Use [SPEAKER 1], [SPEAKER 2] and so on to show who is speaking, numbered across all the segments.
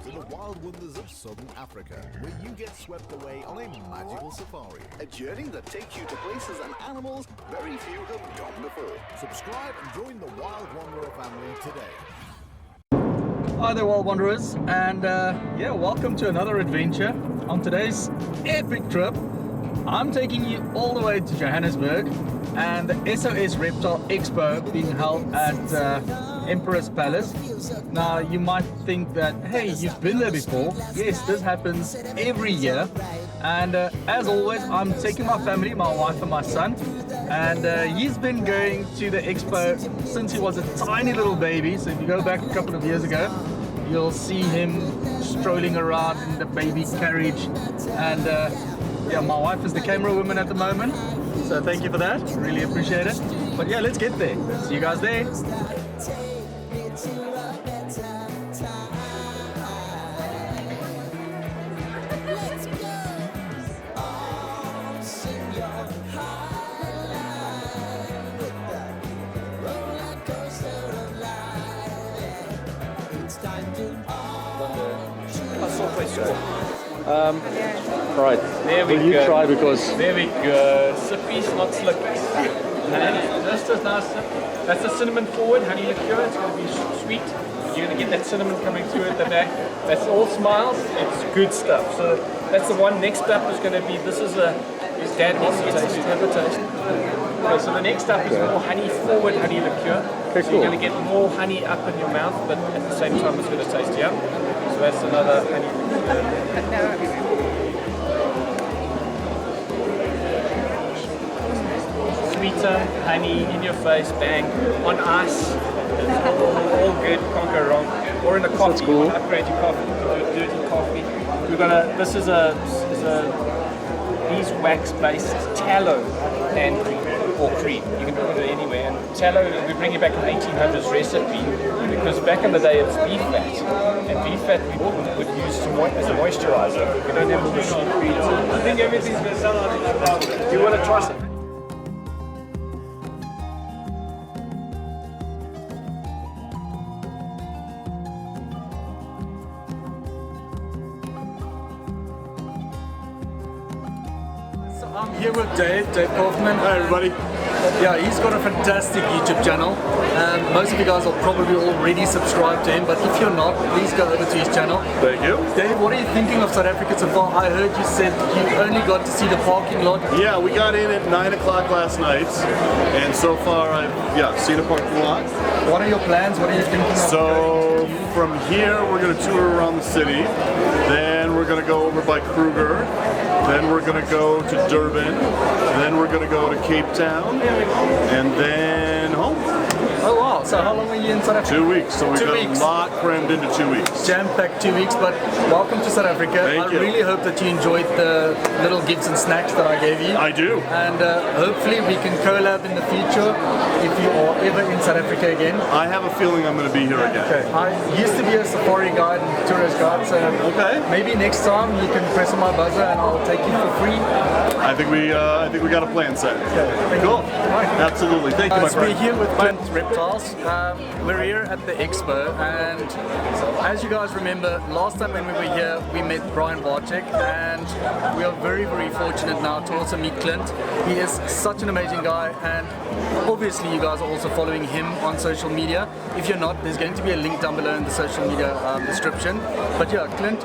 [SPEAKER 1] to the wild wonders of southern Africa, where you get swept away on a magical safari.
[SPEAKER 2] A journey that takes you to places and animals very few have gone before.
[SPEAKER 1] Subscribe and join the Wild Wanderer family today.
[SPEAKER 3] Hi there, Wild Wanderers, and yeah, welcome to another adventure. On today's epic trip, I'm taking you all the way to Johannesburg and the SOS Reptile Expo being held at Emperor's Palace. Now, you might think that, hey, you've been there before. Yes, this happens every year. And as always, I'm taking my family, my wife and my son. And he's been going to the expo since he was a tiny little baby. So if you go back a couple of years ago, you'll see him strolling around in the baby carriage. And yeah, my wife is the camera woman at the moment. So thank you for that, really appreciate it. But yeah, let's get there. See you guys there.
[SPEAKER 4] Right,
[SPEAKER 5] there we
[SPEAKER 4] will you
[SPEAKER 5] go.
[SPEAKER 4] try because...
[SPEAKER 5] There we go. Sippies, not slippies. And just as nice. That's the cinnamon forward, honey liqueur. It's going to be sweet. You're going to get that cinnamon coming through at the back. That's all smiles. It's good stuff. So that's the one. Next up is going to be, this is a, his dad wants to taste. Have a taste. Okay, so the next up is more honey forward honey liqueur.
[SPEAKER 4] Okay,
[SPEAKER 5] so
[SPEAKER 4] cool.
[SPEAKER 5] you're going to get more honey up in your mouth, but at the same time it's going to taste yum. So that's another honey liqueur. Sweeter, honey, in your face, bang, on ice, all good, can't go wrong. Or in a coffee,
[SPEAKER 4] cool.
[SPEAKER 5] you want to upgrade your coffee, you can do a dirty coffee. We've got a, this is a beeswax-based tallow hand cream, or cream, you can put it anywhere. And tallow, we bring it back an 1800s recipe, because back in the day it's beef fat, and beef fat we would use to as a moisturizer. We don't have all the sheep creams. I think everything's going to sound like that. Do you want to try something?
[SPEAKER 3] I'm here with Dave Kaufman.
[SPEAKER 6] Hi everybody.
[SPEAKER 3] Yeah, he's got a fantastic YouTube channel. Most of you guys are probably already subscribed to him, but if you're not, please go over to his channel.
[SPEAKER 6] Thank you.
[SPEAKER 3] Dave, what are you thinking of South Africa so far? I heard you said you only got to see the parking lot.
[SPEAKER 6] Yeah, we got in at 9 o'clock last night, and so far I've seen a parking lot.
[SPEAKER 3] What are your plans? What are you thinking of?
[SPEAKER 6] So from here we're going to tour around the city, then we're going to go over by Kruger, then we're going to go to Durban, then we're going to go to Cape Town, and then home.
[SPEAKER 3] Oh wow, so how long are you in South Africa?
[SPEAKER 6] 2 weeks, so we've
[SPEAKER 3] 2
[SPEAKER 6] got
[SPEAKER 3] weeks.
[SPEAKER 6] a lot crammed into 2 weeks.
[SPEAKER 3] Jam-packed 2 weeks, but welcome to South Africa.
[SPEAKER 6] Thank you.
[SPEAKER 3] I really hope that you enjoyed the little gifts and snacks that I gave you.
[SPEAKER 6] I do.
[SPEAKER 3] And hopefully we can collab in the future if you are ever in South Africa again.
[SPEAKER 6] I have a feeling I'm going to be here again.
[SPEAKER 3] Okay. I used to be a safari guide and tourist guide, so maybe next time you can press on my buzzer and I'll take you for free.
[SPEAKER 6] I think we got a plan set.
[SPEAKER 3] Okay.
[SPEAKER 6] Cool. Absolutely. Thank you, my
[SPEAKER 3] So we're
[SPEAKER 6] friend.
[SPEAKER 3] here with Clint Reptiles. We're here at the expo, and as you guys remember, last time when we were here, we met Brian Barczyk, and we are very, very fortunate now to also meet Clint. He is such an amazing guy, and obviously you guys are also following him on social media. If you're not, there's going to be a link down below in the social media description. But yeah, Clint,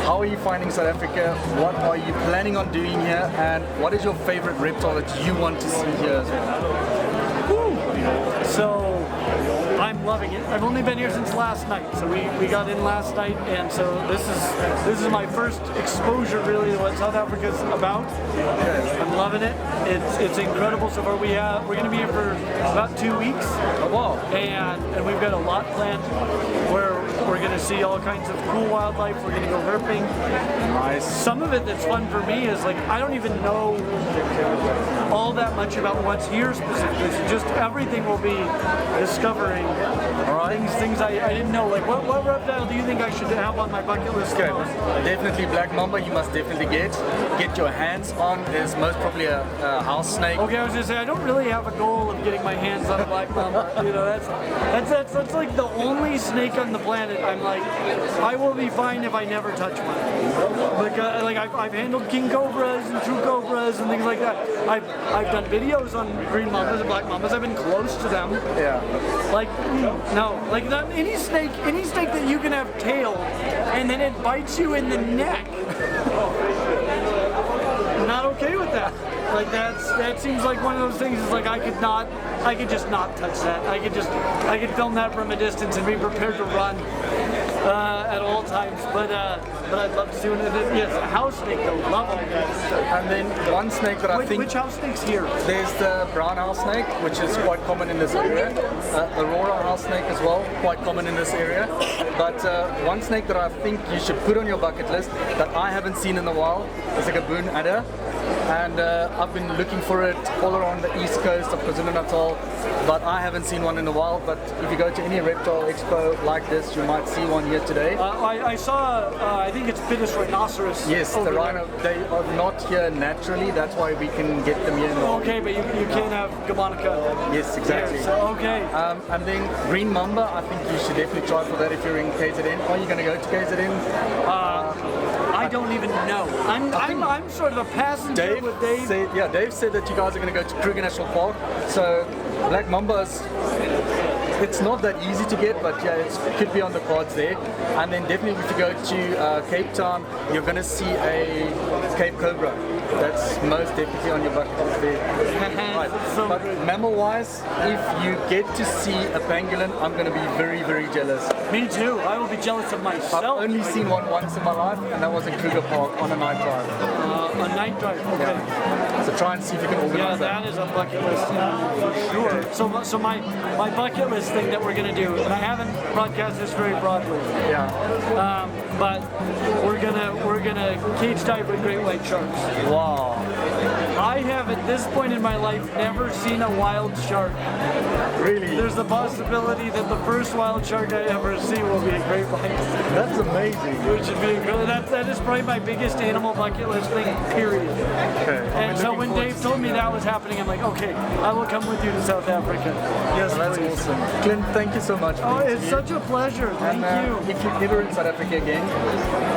[SPEAKER 3] how are you finding South Africa? What are you planning on doing here? And what is your favorite reptile that you want to see here as well?
[SPEAKER 7] So I'm loving it. I've only been here since last night, so we got in last night, and so this is my first exposure really to what South Africa's about. I'm loving it. It's incredible so far. We're going to be here for about 2 weeks.
[SPEAKER 3] Oh wow!
[SPEAKER 7] And we've got a lot planned where we're going to see all kinds of cool wildlife. We're going to go herping.
[SPEAKER 3] Nice.
[SPEAKER 7] Some of it that's fun for me is like I don't even know all that much about what's here specifically. So just everything will be discovering things I didn't know. Like what reptile do you think I should have on my bucket list?
[SPEAKER 3] Okay, definitely black mamba. You must definitely get your hands on. Is most probably a house snake.
[SPEAKER 7] Okay, I was gonna say I don't really have a goal of getting my hands on a black mamba. You know, that's like the only snake on the planet it, I'm like, I will be fine if I never touch one. Like I've handled king cobras and true cobras and things like that. I've done videos on green mambas and black mambas. I've been close to them.
[SPEAKER 3] Yeah.
[SPEAKER 7] Like no, like that, any snake that you can have tail and then it bites you in the neck. I'm not okay with that. Like that seems like one of those things. Is like I could just not touch that. I could film that from a distance and be prepared to run at all times. But I'd love to see one of the yes, a house snake though. Love them.
[SPEAKER 3] And then one snake that I think
[SPEAKER 7] which house snake's here?
[SPEAKER 3] there's the brown house snake, which is quite common in this area. Aurora house snake as well, quite common in this area. But one snake that I think you should put on your bucket list that I haven't seen in a while is like a boon adder. And I've been looking for it all around the east coast of KwaZulu-Natal, but I haven't seen one in a while. But if you go to any Reptile Expo like this, you might see one here today.
[SPEAKER 7] I saw, I think it's Pittis rhinoceros.
[SPEAKER 3] Yes, the rhino, they are not here naturally, that's why we can get them here.
[SPEAKER 7] Okay, but you can't have Gamonica.
[SPEAKER 3] Yes, exactly.
[SPEAKER 7] So, okay.
[SPEAKER 3] And then green mamba, I think you should definitely try for that if you're in KZN. Are you going to go to KZN?
[SPEAKER 7] I don't even know. I'm sort of a passenger with Dave.
[SPEAKER 3] Dave said that you guys are going to go to Kruger National Park. So black mambas, it's not that easy to get, but yeah, it could be on the cards there. And then definitely if you go to Cape Town, you're going to see a Cape Cobra. That's most definitely on your bucket list there. Right. But mammal-wise, if you get to see a pangolin, I'm going to be very, very jealous.
[SPEAKER 7] Me too. I will be jealous of myself.
[SPEAKER 3] I've only seen one once in my life, and that was in Kruger Park on a night drive.
[SPEAKER 7] A night drive. Okay.
[SPEAKER 3] Yeah. So try and see if you can organize
[SPEAKER 7] that. Yeah, that is a bucket list for sure. So my bucket list thing that we're going to do, and I haven't broadcast this very broadly.
[SPEAKER 3] Yeah.
[SPEAKER 7] But we're gonna cage dive with great white sharks.
[SPEAKER 3] Wow.
[SPEAKER 7] I have at this point in my life never seen a wild shark.
[SPEAKER 3] Really?
[SPEAKER 7] There's the possibility that the first wild shark I ever see will be a great white.
[SPEAKER 3] That's amazing.
[SPEAKER 7] Which would be incredible. That is probably my biggest animal bucket list thing, period.
[SPEAKER 3] Okay.
[SPEAKER 7] And so when Dave told me that was happening, I'm like, okay, I will come with you to South Africa. Yes,
[SPEAKER 3] that's
[SPEAKER 7] please.
[SPEAKER 3] awesome. Clint, thank you so much.
[SPEAKER 7] Oh, it's such a pleasure. Thank you.
[SPEAKER 3] If you're ever in South Africa again,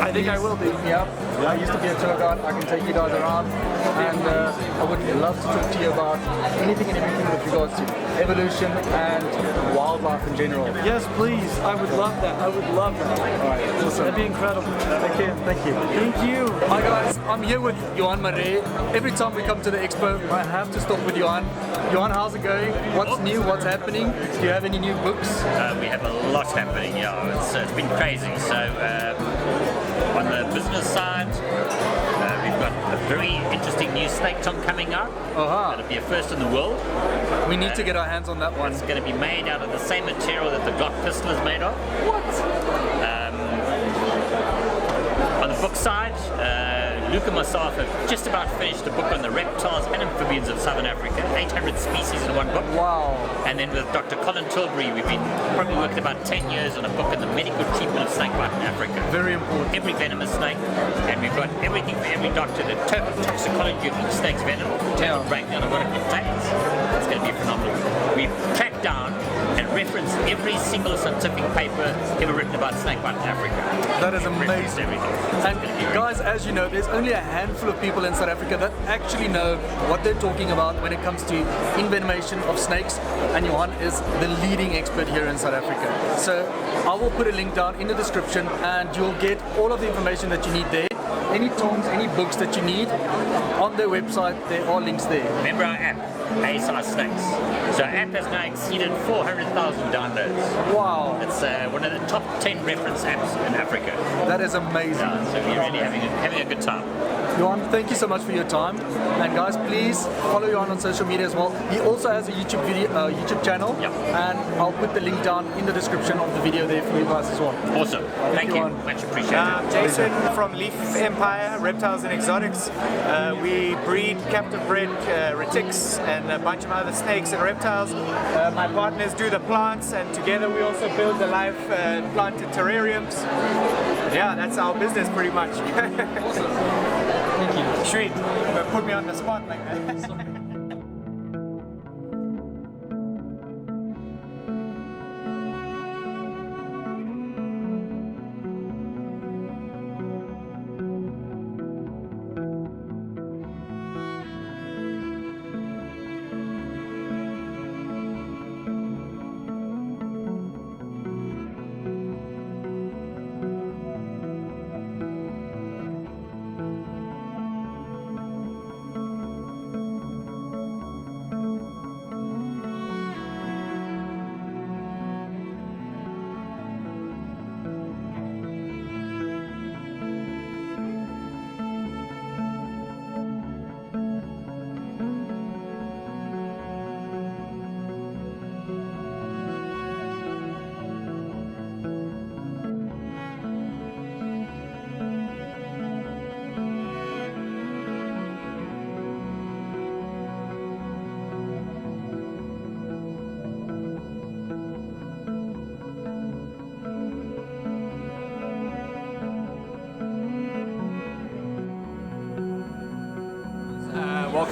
[SPEAKER 7] I think I will be.
[SPEAKER 3] Yeah. I used to be a tour guide. I can take you guys around, and I would love to talk to you about anything and everything with regards to evolution and wildlife in general.
[SPEAKER 7] Yes, please. I would love that. I would love that.
[SPEAKER 3] All right, awesome.
[SPEAKER 7] That'd be incredible.
[SPEAKER 3] Thank you. Thank you.
[SPEAKER 7] Thank you.
[SPEAKER 3] Hi guys, I'm here with Liaan. Every time we come to the expo, I have to stop with Liaan. Liaan, how's it going? What's new? What's happening? Do you have any new books?
[SPEAKER 4] We have a lot happening. Yeah, it's been crazy. So on the business side, we've got a very interesting new snake tongue coming out. It'll be a first in the world.
[SPEAKER 3] We need to get our hands on that one.
[SPEAKER 4] It's going to be made out of the same material that the Glock pistol is made of.
[SPEAKER 3] What?
[SPEAKER 4] On the book side, Luke and myself have just about finished a book on the reptiles and amphibians of Southern Africa, 800 species in one book.
[SPEAKER 3] Wow.
[SPEAKER 4] And then with Dr. Colin Tilbury, we've been probably worked about 10 years on a book on the medical treatment of snakebite in Africa.
[SPEAKER 3] Very important.
[SPEAKER 4] Every venomous snake, and we've got everything for every doctor, the toxicology of each snake's venom, a breakdown of what it contains. It's going to be phenomenal. We've tracked down and referenced every single scientific paper ever written about snakebite in Africa.
[SPEAKER 3] That is amazing. And guys, as you know, there's only a handful of people in South Africa that actually know what they're talking about when it comes to envenomation of snakes, and Liaan is the leading expert here in South Africa. So I will put a link down in the description and you'll get all of the information that you need there. Any tongs, any books that you need, on their website, there are links there.
[SPEAKER 4] Remember our app, ASI Snakes. So our app has now exceeded 400,000 downloads.
[SPEAKER 3] Wow.
[SPEAKER 4] It's one of the top 10 reference apps in Africa.
[SPEAKER 3] That is amazing.
[SPEAKER 4] So we're really having a good time.
[SPEAKER 3] Liaan, thank you so much for your time. And guys, please follow Liaan on social media as well. He also has a YouTube channel.
[SPEAKER 4] Yep.
[SPEAKER 3] And I'll put the link down in the description of the video there for you guys as well.
[SPEAKER 4] Awesome. Thank you.
[SPEAKER 3] Liaan.
[SPEAKER 4] Much appreciated.
[SPEAKER 8] Jason from Leaf Empire, Reptiles and Exotics. We breed captive bred retics and a bunch of other snakes and reptiles. My partners do the plants, and together we also build the live planted terrariums. Yeah, that's our business pretty much.
[SPEAKER 3] Thank you.
[SPEAKER 8] Sweet. Put me on the spot like that.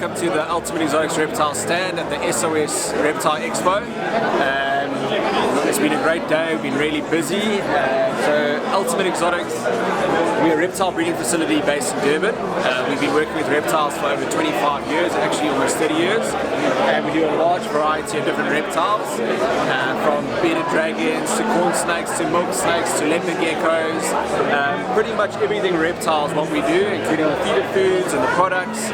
[SPEAKER 9] welcome to the Ultimate Exotics Reptile stand at the SOS Reptile Expo. It's been a great day, we've been really busy. So Ultimate Exotics, we're a reptile breeding facility based in Durban. We've been working with reptiles for over 25 years, actually almost 30 years. And we do a large variety of different reptiles, from bearded dragons to corn snakes to milk snakes to leopard geckos. Pretty much everything reptiles what we do, including the feeder foods and the products.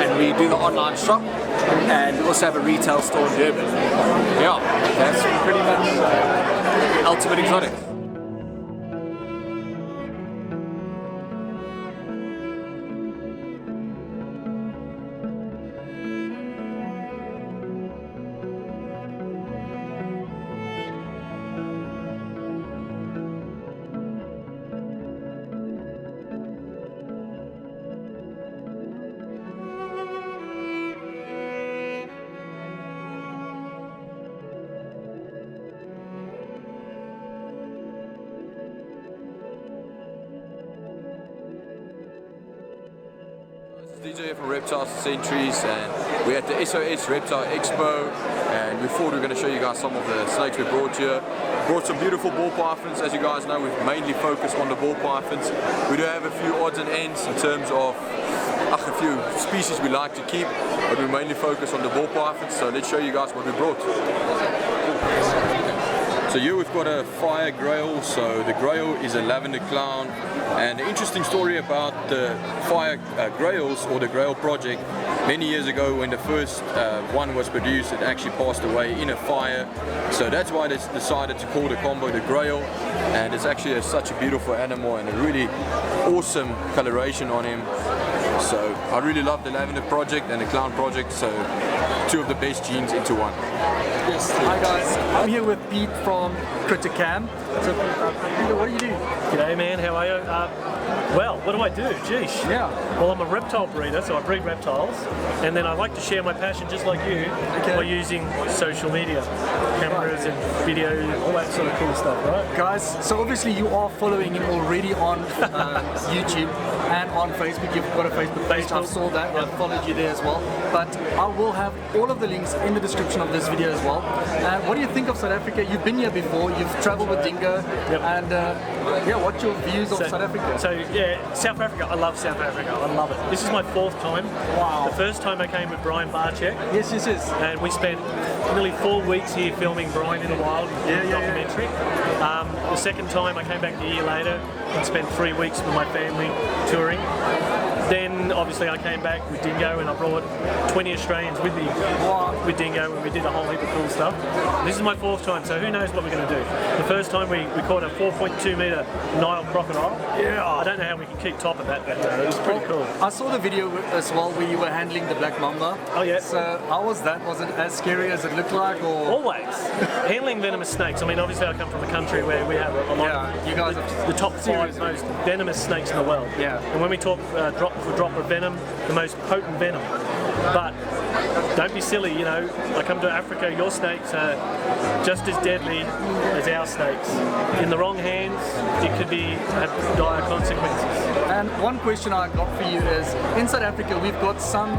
[SPEAKER 9] And we do the online shop, and we also have a retail store in Durban. Yeah, that's pretty much Ultimate Exotics.
[SPEAKER 10] DJ from Reptiles Centuries, and we're at the SOS Reptile Expo, and we thought we were going to show you guys some of the snakes we brought here. Brought some beautiful ball pythons. As you guys know, we've mainly focused on the ball pythons. We do have a few odds and ends in terms of a few species we like to keep, but we mainly focus on the ball pythons. So let's show you guys what we brought. So here we've got a fire grail. So the grail is a lavender clown, and the interesting story about the fire grails, or the grail project, many years ago when the first one was produced, it actually passed away in a fire. So that's why they decided to call the combo the grail, and it's actually such a beautiful animal and a really awesome coloration on him. So I really love the lavender project and the clown project, so two of the best genes into one.
[SPEAKER 3] Yes. Hi guys, I'm here with Pete from Cam. So Peter, what do you do?
[SPEAKER 11] G'day man, how are you? Well, what do I do? Geesh.
[SPEAKER 3] Yeah.
[SPEAKER 11] Well, I'm a reptile breeder, so I breed reptiles, and then I like to share my passion just like you by using social media, cameras and video, all that sort of cool stuff, right?
[SPEAKER 3] Guys, so obviously you are following him already on YouTube and on Facebook. You've got a Facebook page, I saw that, I followed you there as well. But I will have all of the links in the description of this video as well. What do you think of South Africa? You've been here before, you've travelled with Dingo, and yeah, what's your views of South Africa?
[SPEAKER 11] So yeah, South Africa, I love South Africa, I love it. This is my 4th time.
[SPEAKER 3] Wow.
[SPEAKER 11] The first time I came with Brian Barczyk.
[SPEAKER 3] Yes.
[SPEAKER 11] And we spent nearly 4 weeks here filming Brian in the Wild documentary. The second time I came back a year later and spent 3 weeks with my family touring. Then obviously I came back with Dingo, and I brought 20 Australians with me with Dingo, and we did a whole heap of cool stuff. This is my 4th time, so who knows what we're going to do. The first time we caught a 4.2 metre Nile crocodile. Yeah. I don't know how we can keep top of that, but it was pretty cool.
[SPEAKER 3] I saw the video as well where you were handling the black mamba.
[SPEAKER 11] Oh yeah.
[SPEAKER 3] So how was that? Was it as scary as it looked like, or?
[SPEAKER 11] Always. Handling venomous snakes. I mean, obviously I come from a country where we have a lot of
[SPEAKER 3] you guys
[SPEAKER 11] the top 5 most venomous snakes in the world.
[SPEAKER 3] Yeah.
[SPEAKER 11] And when we talk drop for drop of venom, the most potent venom. But don't be silly, you know, I come to Africa, your snakes are just as deadly as our snakes. In the wrong hands, it could have dire consequences.
[SPEAKER 3] And one question I got for you is, in South Africa we've got some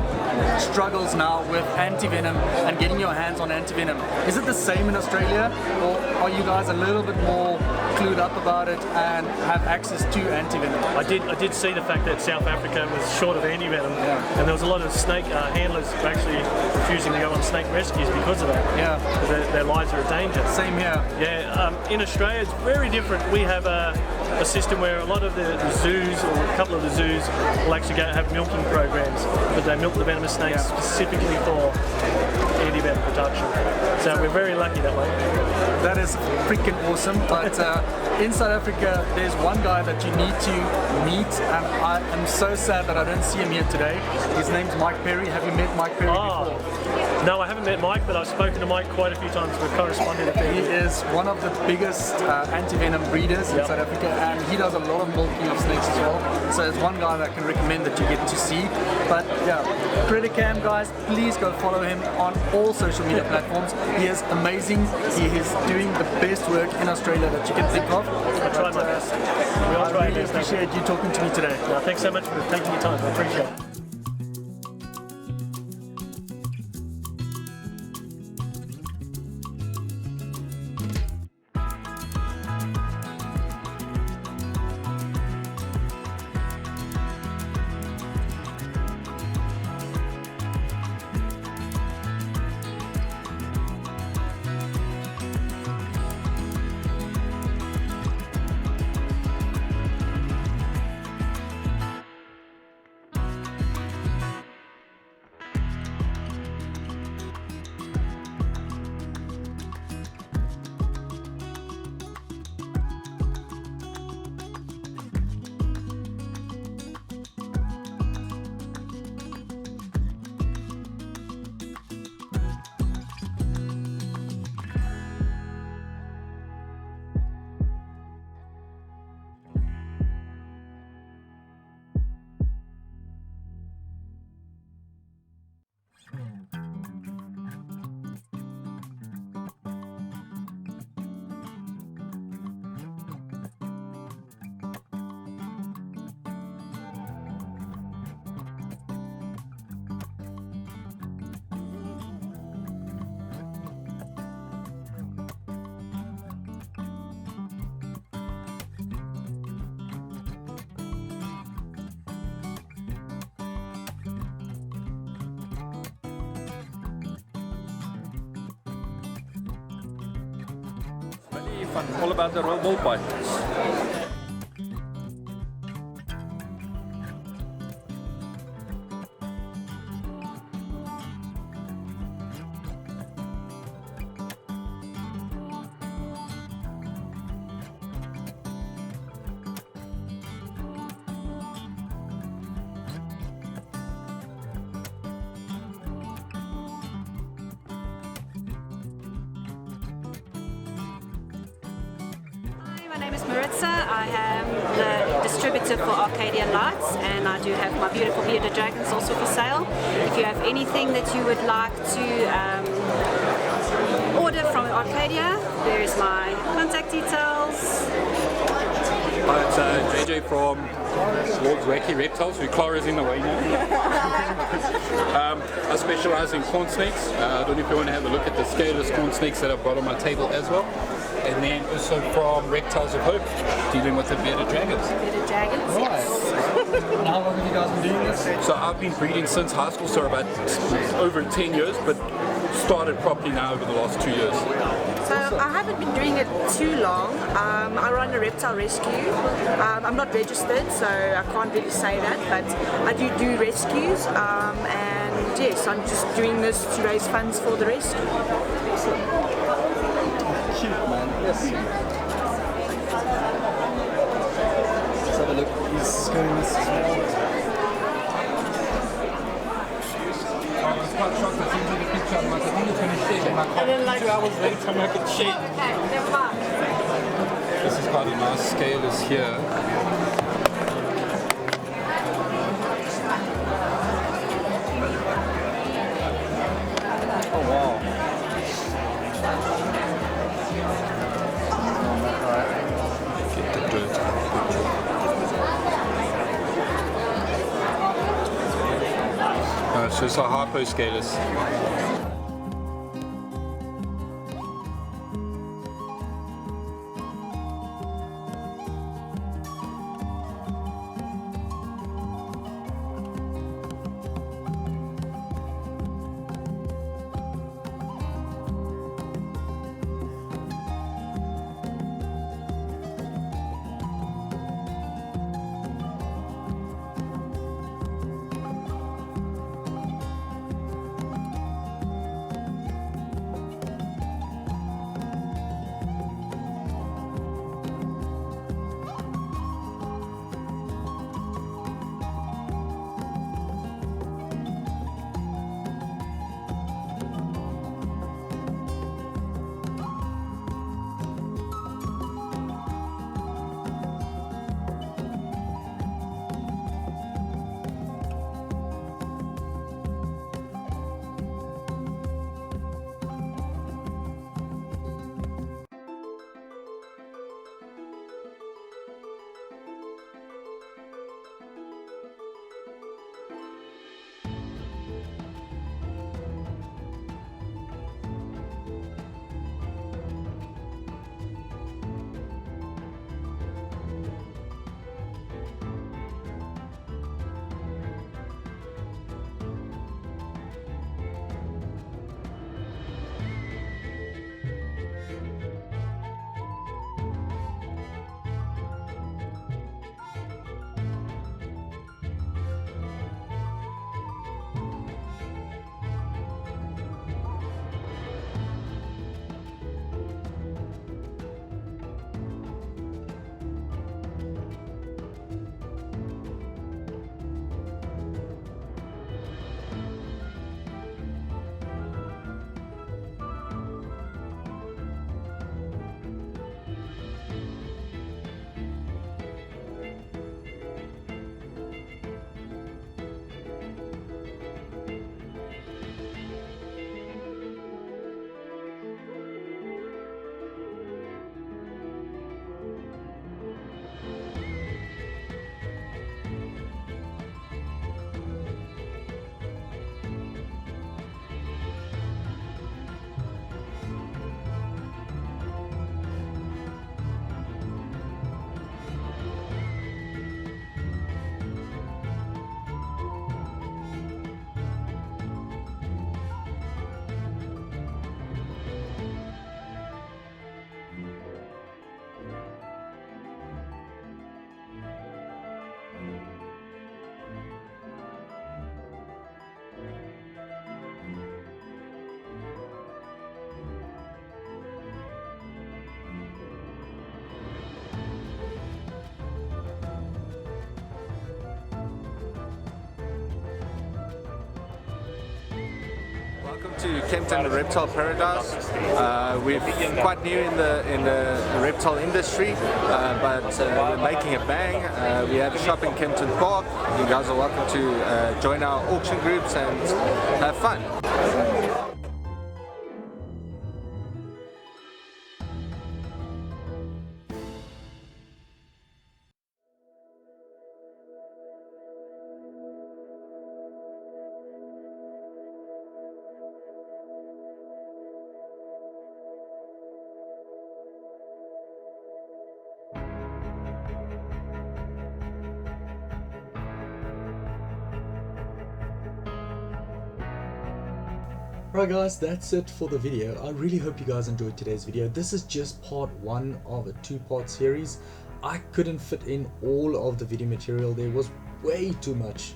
[SPEAKER 3] struggles now with anti-venom and getting your hands on anti-venom. Is it the same in Australia, or are you guys a little bit more clued up about it and have access to anti-venom?
[SPEAKER 11] I did see the fact that South Africa was short of anti-venom, and there was a lot of snake handlers actually refusing to go on snake rescues because of that.
[SPEAKER 3] Yeah.
[SPEAKER 11] Because their lives are in danger.
[SPEAKER 3] Same here.
[SPEAKER 11] Yeah. In Australia it's very different. We have a system where a lot of the zoos, or a couple of the zoos, will actually have milking programs, but they milk the venomous snakes specifically for anti-venom production. So we're very lucky that way.
[SPEAKER 3] That is freaking awesome. But in South Africa, there's one guy that you need to meet, and I am so sad that I don't see him here today. His name's Mike Perry. Have you met Mike Perry before?
[SPEAKER 11] No, I haven't met Mike, but I've spoken to Mike quite a few times. We've corresponded a bit.
[SPEAKER 3] He is one of the biggest anti-venom breeders in South Africa, and he does a lot of milking of snakes as well. So it's one guy that I can recommend that you get to see. But yeah, Cam guys, please go follow him on all social media platforms. He is amazing. He is doing the best work in Australia that you can think of.
[SPEAKER 11] I try my best. We all try.
[SPEAKER 3] I really appreciate you talking to me today.
[SPEAKER 11] Thanks so much for taking your time. I appreciate it.
[SPEAKER 10] fun. All about the ball pythons.
[SPEAKER 12] My name is Marissa. I am the distributor for Arcadia lights, and I do have my beautiful bearded dragons also for sale. If you have anything that you would like to order from Arcadia, there is my contact details.
[SPEAKER 13] Hi, it's JJ from Lord's Wacky Reptiles, who Clara's in the way now. I specialise in corn snakes. I don't know if you want to have a look at the scaleless corn snakes that I've got on my table as well. And then also from Reptiles of Hope, dealing with the bearded dragons.
[SPEAKER 12] Bearded dragons, yes.
[SPEAKER 3] And how long have you guys been doing this?
[SPEAKER 13] So I've been breeding since high school, so about over 10 years, but started properly now over the last 2 years.
[SPEAKER 14] So I haven't been doing it too long. I run a reptile rescue. I'm not registered, so I can't really say that, but I do rescues. And yes, I'm just doing this to raise funds for the rescue.
[SPEAKER 3] Cute, man. Yes. Let's have a look. He's going this as well.
[SPEAKER 13] And then like 2 hours later, I could shake.
[SPEAKER 12] Okay, never mind.
[SPEAKER 13] This is quite a nice scaleless here.
[SPEAKER 3] Oh wow.
[SPEAKER 13] Get the dirt. So it's a hyposcalus.
[SPEAKER 9] Welcome to Kempton Reptile Paradise. We're quite new in the reptile industry, but we're making a bang. We have a shop in Kempton Park. You guys are welcome to join our auction groups and have fun.
[SPEAKER 3] Right guys, that's it for the video. I really hope you guys enjoyed today's video. This is just part one of a two-part series. I couldn't fit in all of the video material. There was way too much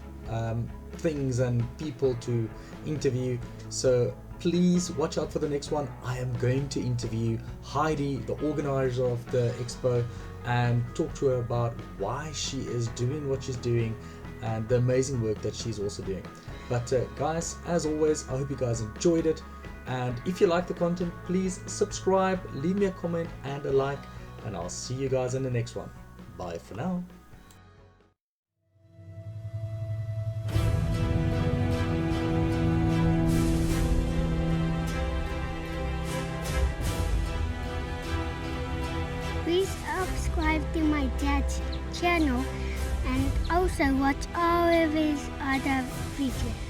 [SPEAKER 3] things and people to interview, so please watch out for the next one. I am going to interview Heidi, the organizer of the expo, and talk to her about why she is doing what she's doing and the amazing work that she's also doing. But guys, as always, I hope you guys enjoyed it, and if you like the content, please subscribe, leave me a comment and a like, and I'll see you guys in the next one. Bye for now.
[SPEAKER 15] Please subscribe to my dad's channel and also watch all of his other videos.